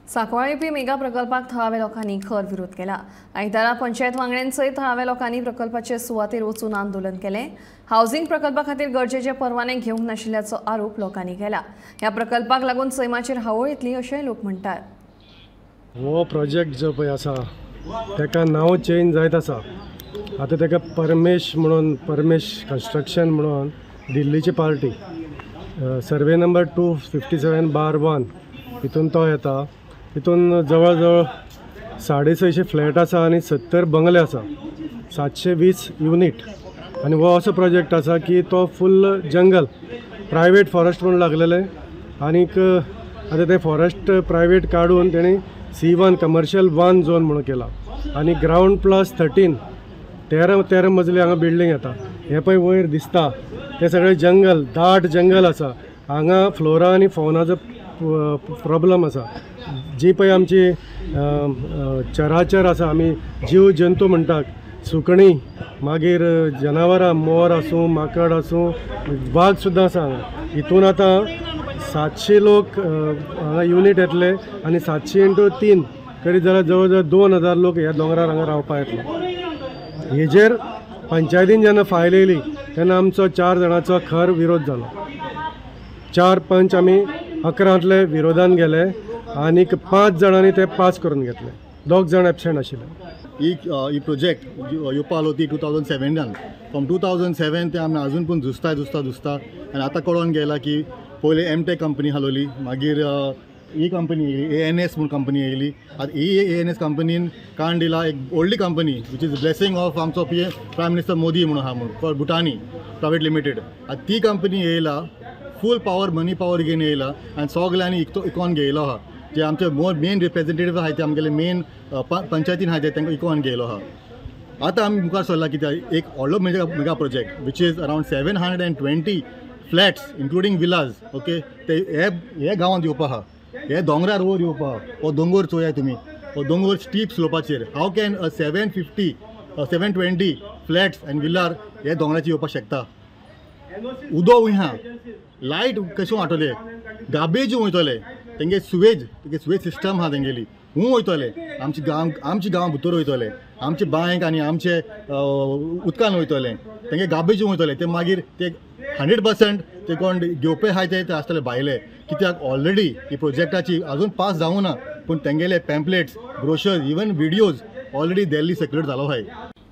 सांकवाळ येवपी मेगा प्रकल्पाक थळाव्या लोकांनी खर विरोध केला। आयतारा पंचायत वांगड्यांसयत थळाव्या लोकांनी प्रकल्पाचे सुवातेर वचून आंदोलन केले। हावसिंग प्रकल्पा खातीर गरजेचे परवाने घेवंक नाशिल्ल्याचो आरोप लोकांनी केला। ह्या प्रकल्पाक लागून सैमाचेर हावळ येतली अशेंय लोक म्हणटात। हो प्रोजेक्ट जो पळय आसा तेका नांव चेंज जायत आसा। आतां तेका परमेश कन्स्ट्रक्शन म्हणून दिल्लीची पार्टी सर्वे नंबर 257/1 हितून तो येता। हितून जवळ जवळ 650 फ्लॅट आसा आनी 70 बंगले आसा, 720 युनिट। आनी हो असो प्रोजेक्ट आसा की तो फुल जंगल प्रायवेट फॉरेस्ट म्हणून लागलेले। आनीक आतां ते फॉरेस्ट प्रायवेट काडून तेणी C1 कमर्शियल 1 झोन म्हणून केला। आनी ग्राउंड प्लस 13 मजली हांगा बिल्डींग येता। हे पळय वयर दिसता ते सगळे जंगल, दाट जंगल आसा। हांगा फ्लोरा आनी फौनाचो प्रॉब्लम आसा। जी पळय आमची चराचर आसा, आमी जीव जंतू म्हणटात, सुकणी, मागीर जनावरां, मोर आसूं, माकड आसूं, वाघ सुद्दां आसा हांगा। हितून आतां 700 लोक हांगा युनिट येतले आनी 700 × 3 करीत जाल्यार जवळ जवळ 2000 लोक ह्या दोंगरार हांगा रावपा येतले। हेजेर पंचायतीन जेन्ना फायल येयली तेन्ना आमचो 4 जाणांचो खर विरोध जालो। 4 पंच आमी 11तले विरोधान गेले आनीक 5 जाणांनी ते पास करून घेतले। 2 जाण एबसेंट आशिल्ले। ही प्रोजेक्ट येवपा आलो ती 2007 फ्रॉम 2007 ते आमी अजून पूण झुजता आनी आतां कळोन गेला की पयले एमटेक कंपनी हालोली, मागीर ही कंपनी येयली, ANS म्हणून कंपनी येयली। आतां ही ANS कंपनीन काण दिला एक व्हडली company which is blessing of आमचो प्रायम मिनिस्टर मोदी म्हणून आहा म्हणून फॉर भुटानी प्रायवेट लिमिटेड। आतां ती कंपनी येयला, फूल पावर मनी पावर घेवन येयला आनी सगल्यांनी इकोन घेयलो आहा। जे आमचे मेन रिप्रेझेंटेटिव्ह आहाय ते आमगेले मेन पंचायतीन आहाय ते तांकां इकोन घेयलो आहा। आतां आमी मुखार सरला कित्याक एक व्हडलो mega project which is around 720 flats including villas, okay, ते हे गांवांत येवपा आहा, हे दोंगरार वयर येवपा आहा। हो दोंगर चोया तुमी, हो दोंगर स्टीप स्लोपाचेर। हाव कॅन 720 फ्लॅट्स एंड विलार हे दोंगराचेर येवपाक शकता? उदो वयहा, लायट कशें वांटोले, गार्बेज वयतले, तेंगे सुवेज सिस्टम आहा तेंगेली वयतले, आमची गांव भितर वयतले, आमचे बांयक आनी आमचे उदकान वयतले, तेंगे गार्बेज वयतले। ते मागीर ते 100% ते कोण घेवपी आहाय ते आसतले भायले, कित्याक ऑलरेडी ही प्रोजेक्टाची अजून पास जावना, पूण तेंगेले pamphlets, brochures, even videos already Delhi circulate जालो आहाय।